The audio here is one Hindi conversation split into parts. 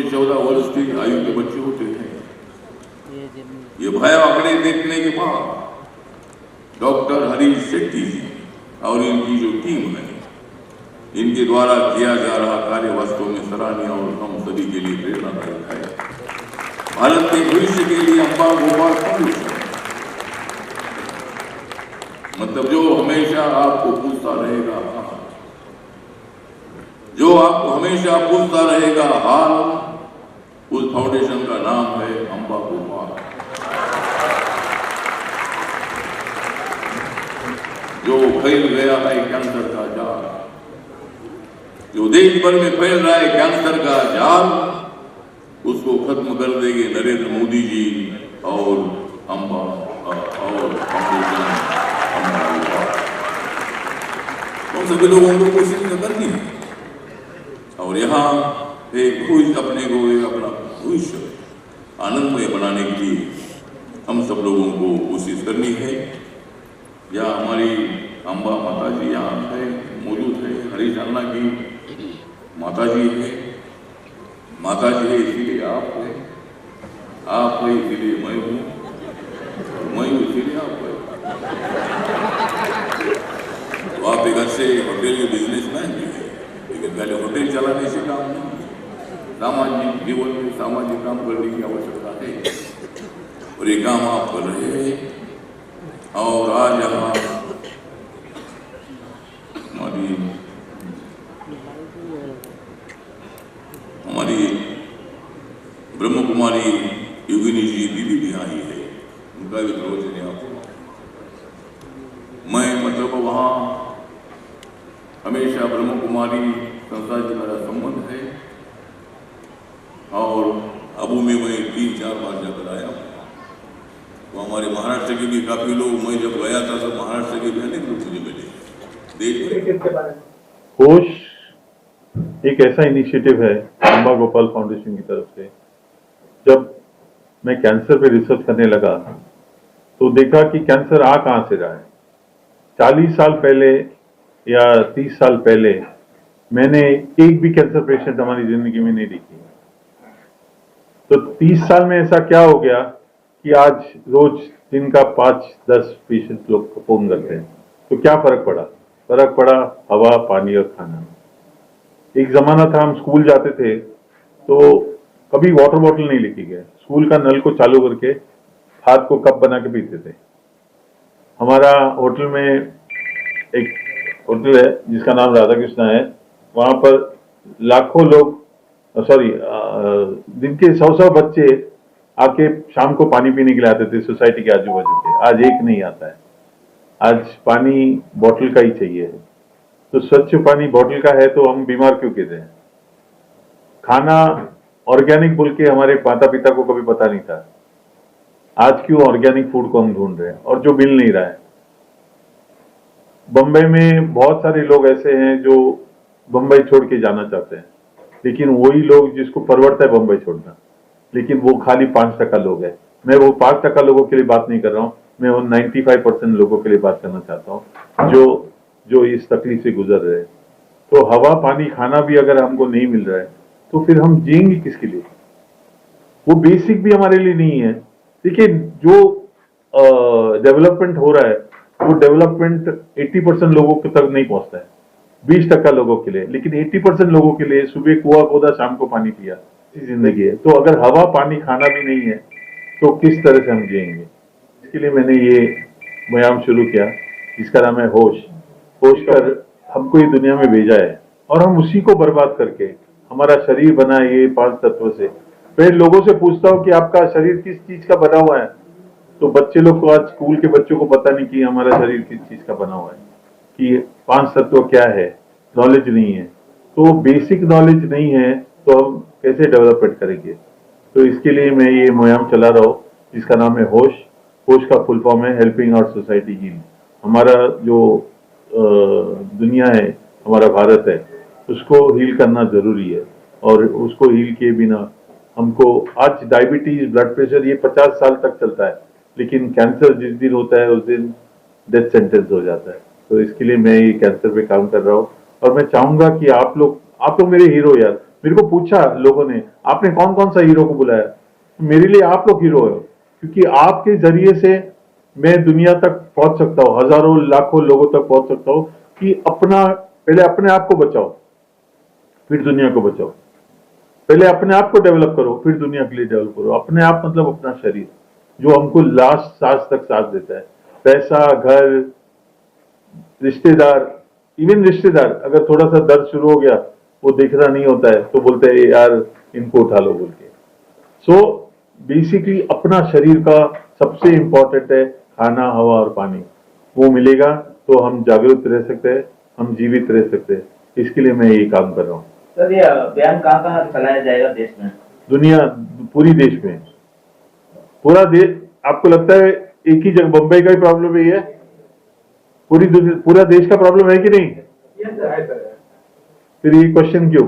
से 14 वर्ष की आयु के बच्चे होते हैं। ये भय आंकड़े देखने के बाद डॉक्टर हरीश शेट्टी जी और इनकी जो टीम है, इनके द्वारा किया जा रहा कार्य वास्तव में सराहनीय और हम सभी के लिए प्रेरणादायक है। भारत के भविष्य के लिए अम्बा गोपाल फाउंडेशन मतलब जो हमेशा आपको पूछता रहेगा, जो आपको हमेशा पूछता रहेगा हाल, उस फाउंडेशन का नाम है अम्बा गोपाल। जो फैल गया है कैंसर का जाल, जो देश भर में फैल रहा है कैंसर का जाल, उसको खत्म कर देंगे नरेंद्र मोदी जी और अम्बा और फाउंडेशन अम्बा गोपाल। तो सभी लोगों को कोशिश करनी है और यहाँ एक अपने को अपना भविष्य आनंदमय बनाने के लिए हम सब लोगों को कोशिश करनी है। या हमारी अम्बा माता जी यहाँ है, मौजूद है, हरीश अन्ना की माता जी है, माता जी है इसीलिए आप है, आप है इसीलिए मैं हूँ, मैं हूँ इसीलिए आप है। तो आप एक अच्छे होटल के बिजनेसमैन भी है, लेकिन पहले होटल चलाने से काम नहीं, सामाजिक जीवन में सामाजिक काम करने की आवश्यकता है और ये काम आप कर रहे हैं। और आज यहाँ हमारी ब्रह्म कुमारी योगिनी जी दीदी भी आई है, उनका भी प्रवचन है आपको। मैं मतलब वहाँ हमेशा ब्रह्म कुमारी संस्था से मेरा संबंध है और अबू में मैं 3-4 बार जाकर आया हूँ। तो हमारे महाराष्ट्र के भी काफी लोग, मैं जब गया था तो महाराष्ट्र के भी अनेक लोग मुझे मिले। होश एक ऐसा इनिशिएटिव है अम्बा गोपाल फाउंडेशन की तरफ से। जब मैं कैंसर पे रिसर्च करने लगा तो देखा कि कैंसर आ कहां से रहा है। 40 साल पहले या 30 साल पहले मैंने एक भी कैंसर पेशेंट हमारी जिंदगी में नहीं देखी। तो 30 साल में ऐसा क्या हो गया कि आज रोज दिन का 5-10 पेशेंट लोग फोन करते हैं। तो क्या फर्क पड़ा? फर्क पड़ा हवा, पानी और खाना। एक जमाना था हम स्कूल जाते थे तो कभी वाटर बॉटल नहीं लेके गए, स्कूल का नल को चालू करके हाथ को कप बना के पीते थे। हमारा होटल में एक होटल है जिसका नाम राधा कृष्णा है, वहां पर लाखों लोग दिन के 100 बच्चे आके शाम को पानी पीने के लिए आते थे सोसाइटी के आजू बाजू के। आज एक नहीं आता है, आज पानी बोतल का ही चाहिए है। तो स्वच्छ पानी बोतल का है तो हम बीमार क्यों कहते हैं? खाना ऑर्गेनिक बोल के हमारे माता पिता को कभी पता नहीं था, आज क्यों ऑर्गेनिक फूड को हम ढूंढ रहे हैं और जो मिल नहीं रहा है। बंबई में बहुत सारे लोग ऐसे हैं जो बंबई छोड़ के जाना चाहते हैं, लेकिन वही लोग जिसको परवड़ता है बंबई छोड़ना, लेकिन वो खाली 5% लोग हैं। मैं वो 5% लोगों के लिए बात नहीं कर रहा हूँ, मैं वो 95% लोगों के लिए बात करना चाहता हूँ जो इस तकलीफ से गुजर रहे हैं। तो हवा, पानी, खाना भी अगर हमको नहीं मिल रहा है तो फिर हम जिएंगे किसके लिए? वो बेसिक भी हमारे लिए नहीं है। देखिए, जो डेवलपमेंट हो रहा है वो डेवलपमेंट 80% लोगों तक नहीं पहुंचता है, 20% लोगों के लिए, लेकिन 80% लोगों के लिए सुबह कुआं खोदा, शाम को पानी पिया, जिंदगी है। तो अगर हवा, पानी, खाना भी नहीं है तो किस तरह से हम जिएंगे? इसके लिए मैंने ये व्यायाम शुरू किया जिसका नाम है होश। होश कर हमको ये दुनिया में भेजा है और हम उसी को बर्बाद करके हमारा शरीर बना है ये 5 तत्वों से। फिर लोगों से पूछता हूँ कि आपका शरीर किस चीज का बना हुआ है, तो बच्चे लोग को, आज स्कूल के बच्चों को पता नहीं कि हमारा शरीर किस चीज का बना हुआ है, कि 5 तत्व क्या है, नॉलेज नहीं है। तो बेसिक नॉलेज नहीं है तो हम कैसे डेवलपमेंट करेंगे? तो इसके लिए मैं ये मुहिम चला रहा हूँ जिसका नाम है होश। होश का फुल फॉर्म है हेल्पिंग आवर सोसाइटी हील। हमारा जो दुनिया है, हमारा भारत है, उसको हील करना जरूरी है और उसको हील किए बिना हमको, आज डायबिटीज, ब्लड प्रेशर ये 50 साल तक चलता है, लेकिन कैंसर जिस दिन होता है उस दिन डेथ सेंटेंस हो जाता है। तो इसके लिए मैं ये कैंसर पे काम कर रहा हूँ और मैं चाहूंगा कि आप लोग मेरे हीरो यार, मेरे को पूछा लोगों ने, आपने कौन कौन सा हीरो को बुलाया? मेरे लिए आप लोग हीरो हो, क्योंकि आपके जरिए से मैं दुनिया तक पहुंच सकता हूँ, हजारों लाखों लोगों तक पहुंच सकता हूँ कि अपना, पहले अपने आप को बचाओ फिर दुनिया को बचाओ। पहले अपने आप को डेवलप करो फिर दुनिया के लिए डेवलप करो। अपने आप मतलब अपना शरीर, जो हमको लास्ट सांस तक सांस देता है। पैसा, घर, रिश्तेदार, इवन रिश्तेदार अगर थोड़ा सा दर्द शुरू हो गया, वो देखना नहीं होता है तो बोलते हैं यार इनको उठा लो बोल के। सो बेसिकली अपना शरीर का सबसे इंपॉर्टेंट है खाना, हवा और पानी। वो मिलेगा तो हम जागरूक रह सकते हैं, हम जीवित रह सकते हैं। इसके लिए मैं ये काम कर रहा हूँ। सर, ये अभियान कहाँ कहाँ चलाया जाएगा देश में? दुनिया, पूरी देश में, पूरा देश। आपको लगता है एक ही जगह बंबई का ही प्रॉब्लम है? पूरी दुनिया, पूरा देश का प्रॉब्लम है कि नहीं? फिर ये क्वेश्चन क्यों?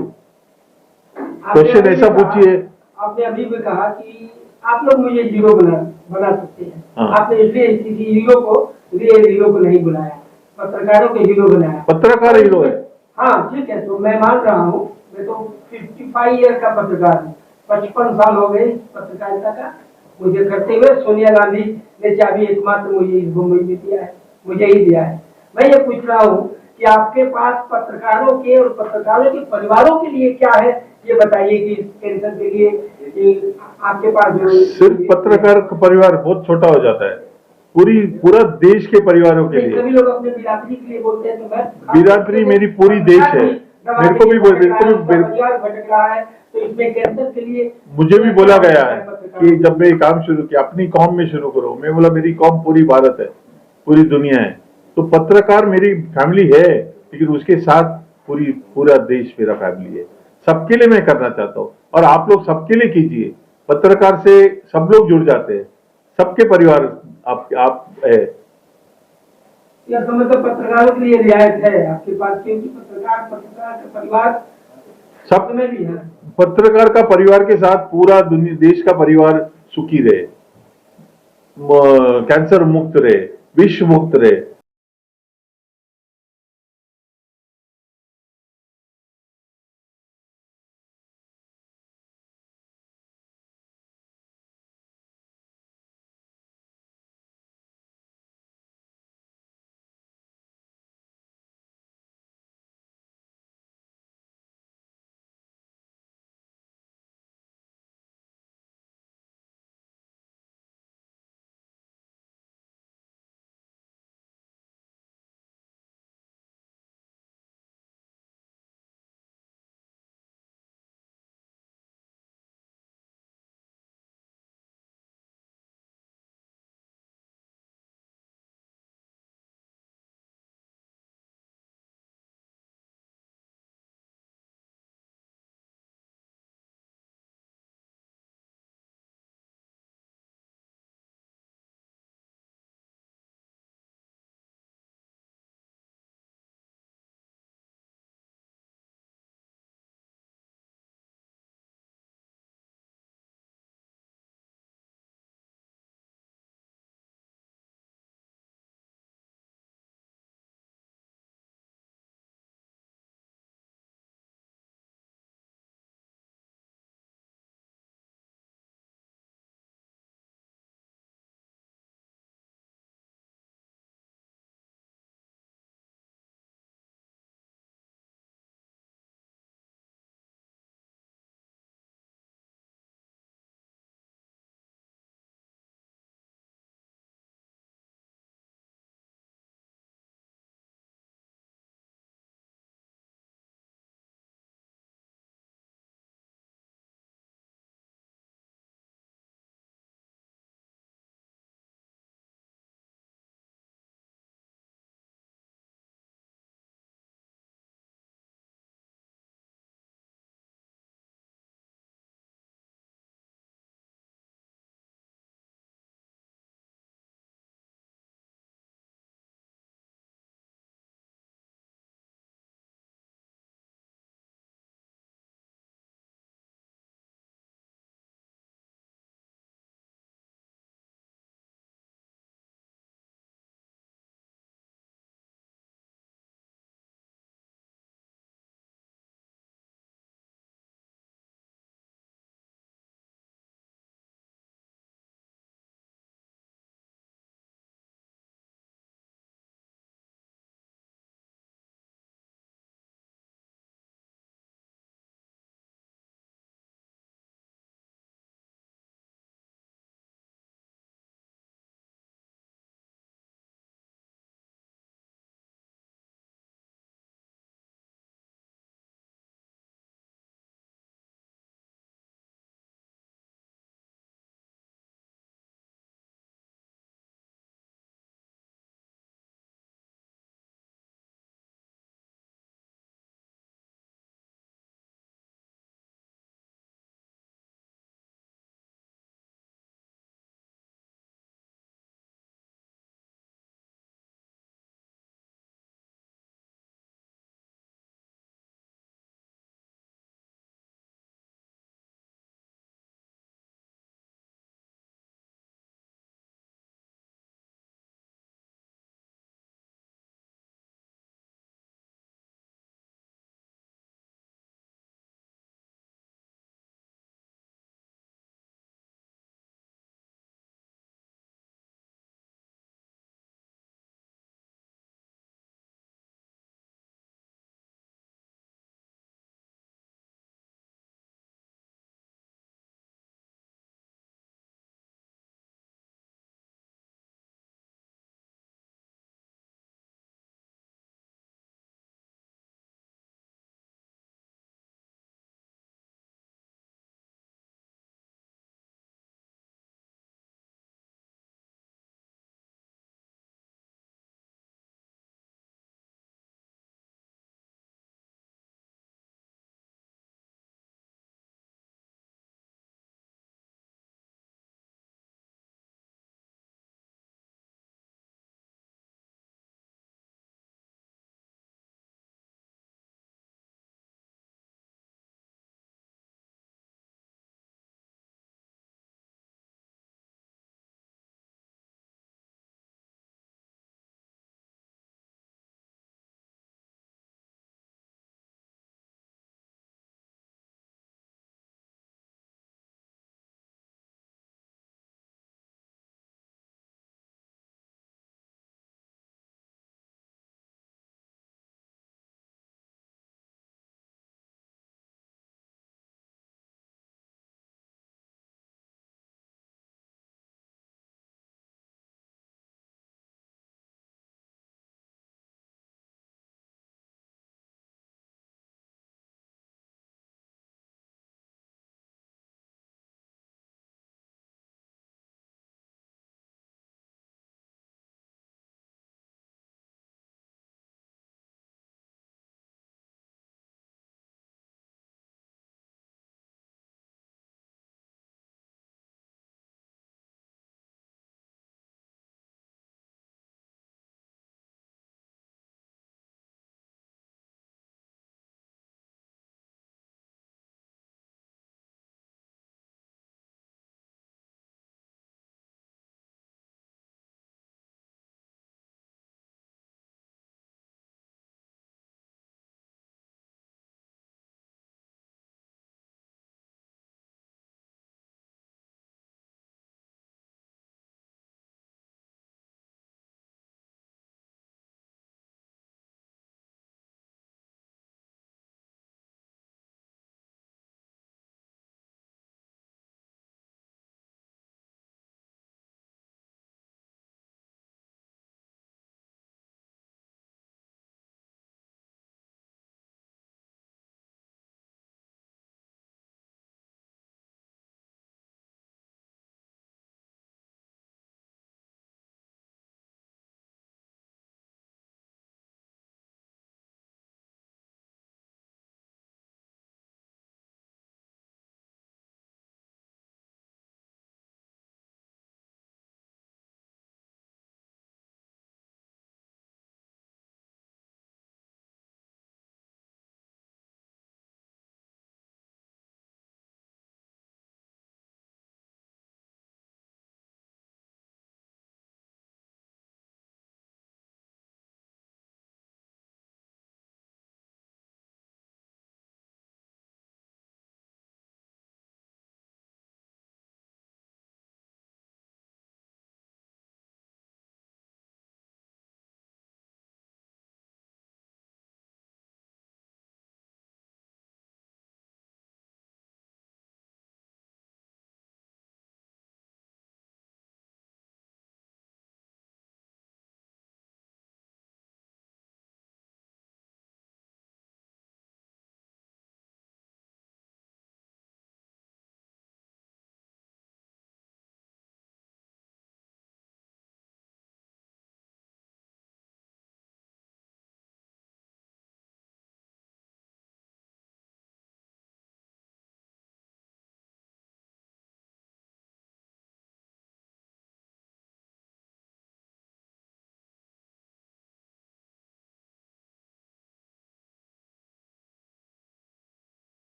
क्वेश्चन ऐसा पूछिए। आपने अभी भी कहा कि आप लोग मुझे हीरो बना सकते हैं। हाँ। आपने इसलिए किसी हीरो को, रियल हीरो को नहीं बुलाया, पत्रकारों के हीरो बनाया। पत्रकार हीरो है। हाँ ठीक है, तो मैं मान रहा हूँ, मैं तो 55 ईयर का पत्रकार हूँ, 55 साल हो गए पत्रकारिता का मुझे करते हुए। सोनिया गांधी ने चाबी एकमात्र मुझे इस मुंबई में दिया है, मुझे ही दिया है। मैं ये पूछ रहा हूँ कि आपके पास पत्रकारों के और पत्रकारों के परिवारों के लिए क्या है, ये बताइए कि इस कैंसर के लिए आपके पास जो सिर्फ पत्रकार का परिवार बहुत छोटा हो जाता है, पूरा देश के परिवारों के लिए। सभी लोग अपने बिरादरी के लिए बोलते हैं, तो मैं बिरादरी मेरी पूरी देश है। मेरे को भी परिवार भटक रहा है, तो इसमें कैंसर के लिए मुझे भी बोला गया है कि जब मैं ये काम शुरू किया अपनी कौम में शुरू करो। मैं बोला मेरी कौम पूरी भारत है, पूरी दुनिया है। तो पत्रकार मेरी फैमिली है, लेकिन उसके साथ पूरा देश मेरा फैमिली है। सबके लिए मैं करना चाहता हूँ, और आप लोग सबके लिए कीजिए। पत्रकार से सब लोग जुड़ जाते हैं, सबके परिवार आप है। या तो मतलब पत्रकारों के लिए रियायत है आपके पास, क्योंकि पत्रकार का परिवार सब में भी है। पत्रकार का परिवार के साथ पूरा देश का परिवार सुखी रहे, कैंसर मुक्त रहे, विश्व मुक्त रहे।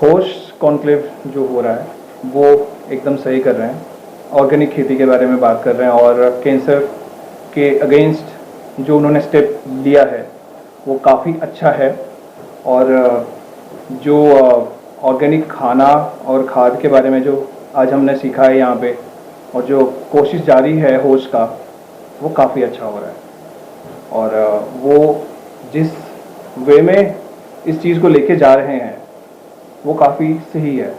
होश कॉन्क्लेव जो हो रहा है वो एकदम सही कर रहे हैं, ऑर्गेनिक खेती के बारे में बात कर रहे हैं और कैंसर के अगेंस्ट जो उन्होंने स्टेप लिया है वो काफ़ी अच्छा है। और जो ऑर्गेनिक खाना और खाद के बारे में जो आज हमने सीखा है यहाँ पे और जो कोशिश जारी है होश का, वो काफ़ी अच्छा हो रहा है। और वो जिस वे में इस चीज़ को लेके जा रहे हैं वो काफ़ी सही है।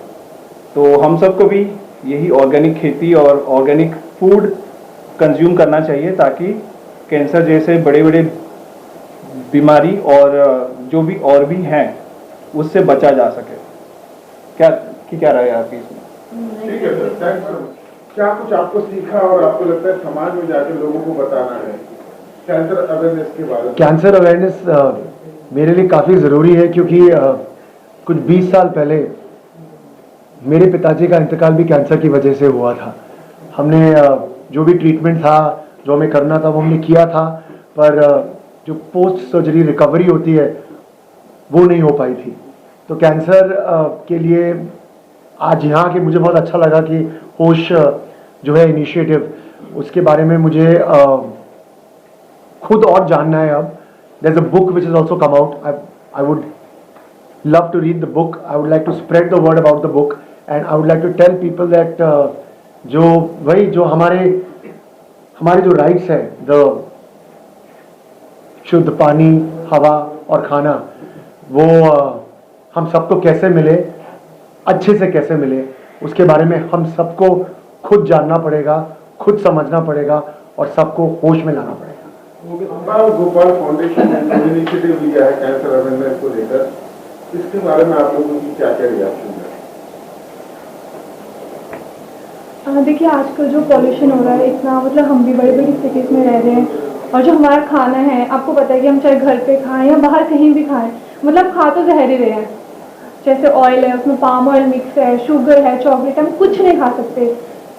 तो हम सबको भी यही ऑर्गेनिक खेती और ऑर्गेनिक फूड कंज्यूम करना चाहिए ताकि कैंसर जैसे बड़े बड़े बीमारी और जो भी और भी हैं उससे बचा जा सके। क्या राय है आपकी इसमें? ठीक है सर, थैंक्स। क्या कुछ आपको सीखा और आपको लगता है समाज में जाकर लोगों को बताना है कैंसर अवेयरनेस के बारे में? कैंसर अवेयरनेस मेरे लिए काफ़ी ज़रूरी है क्योंकि कुछ 20 साल पहले मेरे पिताजी का इंतकाल भी कैंसर की वजह से हुआ था। हमने जो भी ट्रीटमेंट था, जो हमें करना था वो हमने किया था, पर जो पोस्ट सर्जरी रिकवरी होती है वो नहीं हो पाई थी। तो कैंसर के लिए आज यहाँ के मुझे बहुत अच्छा लगा कि होश जो है इनिशिएटिव, उसके बारे में मुझे खुद और जानना है। अब there's a book which has also come out. I would love to read the book. I would like to spread the word about the book and I would like to tell people that जो हमारे जो राइट्स है, द शुद्ध पानी, हवा और खाना, वो हम सबको कैसे मिले, अच्छे से कैसे मिले, उसके बारे में हम सबको खुद जानना पड़ेगा, खुद समझना पड़ेगा और सबको होश में लाना पड़ेगा। गोपाल फाउंडेशन ने इनिशिएटिव लिया है कैंसर अवेयरनेस को लेकर, इसके बारे में आप लोगों की क्या क्या रिएक्शन है? देखिए, आजकल जो पॉल्यूशन हो रहा है इतना, मतलब हम भी बड़ी बड़ी सिटीज़ में रह रहे हैं और जो हमारा खाना है, आपको पता है कि हम चाहे घर पे खाएं या बाहर कहीं भी खाएं, मतलब खा तो जहर ही रहे हैं। जैसे ऑयल है, उसमें पाम ऑयल मिक्स है, शुगर है, चॉकलेट, हम कुछ नहीं खा सकते।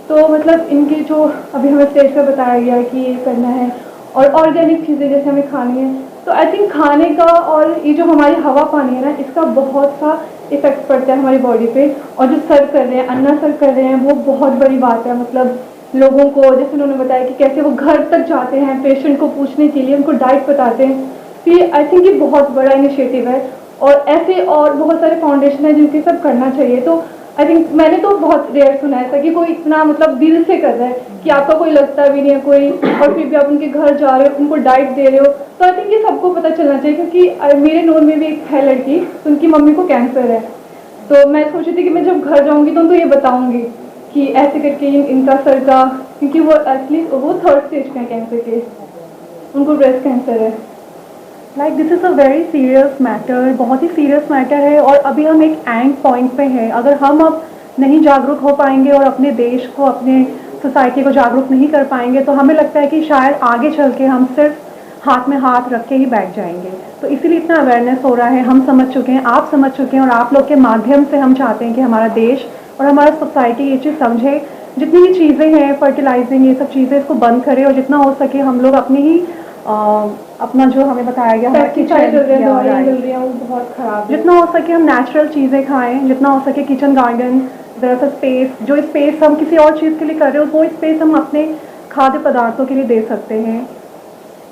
तो मतलब इनके जो अभी हमें स्टेज पर बताया गया है कि ये करना है और ऑर्गेनिक चीज़ें जैसे हमें खानी है, तो आई थिंक खाने का और ये जो हमारी हवा पानी है ना, इसका बहुत सा इफेक्ट पड़ता है हमारी बॉडी पे। और जो सर्व कर रहे हैं, अन्ना सर्व कर रहे हैं, वो बहुत बड़ी बात है। मतलब लोगों को, जैसे उन्होंने बताया कि कैसे वो घर तक जाते हैं पेशेंट को पूछने के लिए, उनको डाइट बताते हैं। तो ये आई थिंक ये बहुत बड़ा इनिशिएटिव है और ऐसे और बहुत सारे फाउंडेशन है जिनके सब करना चाहिए। तो आई थिंक मैंने तो बहुत रेयर सुना है ऐसा कि कोई इतना मतलब दिल से कर रहा है कि आपका कोई लगता भी नहीं है कोई, और फिर भी आप उनके घर जा रहे हो, उनको डाइट दे रहे हो। तो आई थिंक ये सबको पता चलना चाहिए, क्योंकि मेरे नोन में भी एक है लड़की, तो उनकी मम्मी को कैंसर है। तो मैं सोची थी कि मैं जब घर जाऊँगी तो उनको ये बताऊँगी कि ऐसे करके इनका सर का, क्योंकि वो एटलीस्ट वो 3rd स्टेज का कैंसर के, उनको ब्रेस्ट कैंसर है। Like this is a very serious matter, बहुत ही सीरियस मैटर है और अभी हम एक एंड पॉइंट पे हैं। अगर हम अब नहीं जागरूक हो पाएंगे और अपने देश को, अपने सोसाइटी को जागरूक नहीं कर पाएंगे, तो हमें लगता है कि शायद आगे चल के हम सिर्फ हाथ में हाथ रख के ही बैठ जाएंगे। तो इसीलिए इतना अवेयरनेस हो रहा है, हम समझ चुके हैं, आप समझ चुके हैं और आप लोग के माध्यम से हम चाहते हैं कि हमारा देश और हमारा सोसाइटी ये चीज़ समझे। जितनी भी चीज़ें हैं फर्टिलाइजिंग, ये सब चीज़ें, इसको बंद करें और जितना हो सके हम लोग अपनी ही अपना जो हमें बताया गया है किचन चल रही है वो बहुत खराब है। जितना हो सके हम नेचुरल चीज़ें खाएं, जितना हो सके किचन गार्डन, दरअसल स्पेस, जो स्पेस हम किसी और चीज़ के लिए कर रहे हो वो स्पेस हम अपने खाद्य पदार्थों के लिए दे सकते हैं।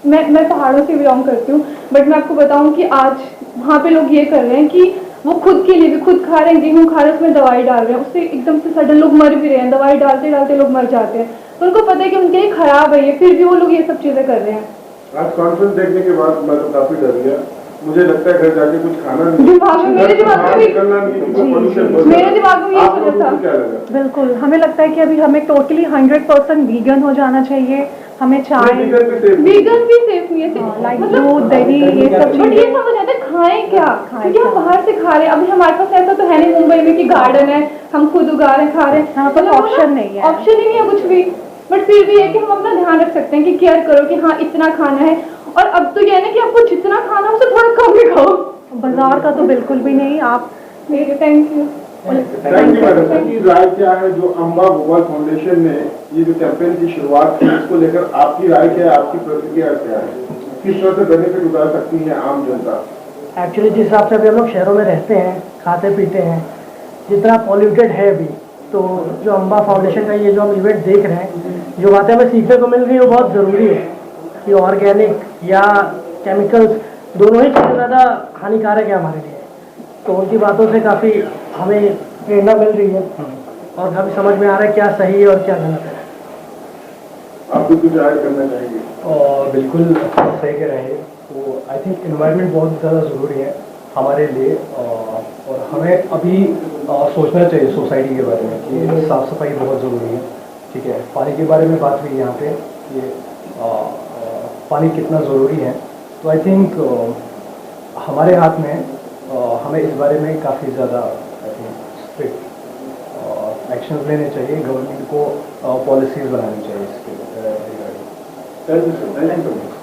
मैं पहाड़ों से बिलोंग करती हूँ, बट मैं आपको बताऊँ कि आज वहाँ पे लोग ये कर रहे हैं कि वो खुद के लिए भी खुद खा रहे हैं, गेहूँ खा रहे हैं, उसमें दवाई डाल रहे हैं, उससे एकदम से सडन लोग मर भी रहे हैं, दवाई डालते डालते लोग मर जाते हैं। तो उनको पता है कि उनके लिए खराब है ये, फिर भी वो लोग ये सब चीज़ें कर रहे हैं। आज कॉन्फ्रेंस देखने के बाद मैं तो काफी डर गया, मुझे लगता है घर जाके कुछ खाना नहीं, मेरे दिमाग में भी ये सोचा था। बिल्कुल, हमें लगता है कि अभी हमें टोटली 100% वीगन हो जाना चाहिए। हमें चाय, वीगन भी सेफ नहीं है, लाइक दूध, दही, ये सब बट ये समझ आता है खाएं क्या, क्योंकि हम बाहर से खा रहे हैं। अभी हमारे पास ऐसा तो है नहीं मुंबई में कि गार्डन है, हम खुद उगा रहे हैं, खा रहे हैं, मतलब ऑप्शन नहीं है, ऑप्शन ही नहीं है कुछ भी। बट फिर भी है कि हम अपना ध्यान रख सकते हैं कि केयर करो कि हाँ इतना खाना है। और अब तो ये है ना कि आपको जितना खाना उससे थोड़ा कम भी खाओ, बाजार का तो बिल्कुल भी नहीं। आप थैंक यू मैडम, की राय क्या है जो अम्बा गोपाल फाउंडेशन ने ये जो कैंपेन की शुरुआत की, इसको लेकर आपकी राय क्या है, आपकी प्रतिक्रिया क्या है, किस तरह से बेनिफिट उठा सकती है आम जनता? एक्चुअली जिस हिसाब से अभी हम लोग शहरों में रहते हैं, खाते पीते हैं, जितना पॉल्यूटेड है अभी, तो जो अम्बा फाउंडेशन का ये जो हम इवेंट देख रहे हैं, जो बातें हमें सीखने को मिल रही है वो बहुत ज़रूरी है कि ऑर्गेनिक या केमिकल्स दोनों ही सबसे ज़्यादा हानिकारक है हमारे लिए। तो उनकी बातों से काफ़ी हमें प्रेरणा मिल रही है और काफ़ी समझ में आ रहा है क्या सही है और क्या गलत है। आप भी कुछ ऐड करना चाहेंगे? और बिल्कुल सही कह रहे हैं। तो आई थिंक इन्वायरमेंट बहुत ज़्यादा ज़रूरी है हमारे लिए, और हमें अभी सोचना चाहिए सोसाइटी के बारे में कि साफ़ सफाई बहुत ज़रूरी है। ठीक है, पानी के बारे में बात हुई यहाँ पे कि पानी कितना ज़रूरी है। तो आई थिंक हमारे हाथ में हमें इस बारे में काफ़ी ज़्यादा आई थिंक स्ट्रिक्ट एक्शन लेने चाहिए, गवर्नमेंट को पॉलिसीज़ बनानी चाहिए इसके रिगार्डिंग। Thank you sir.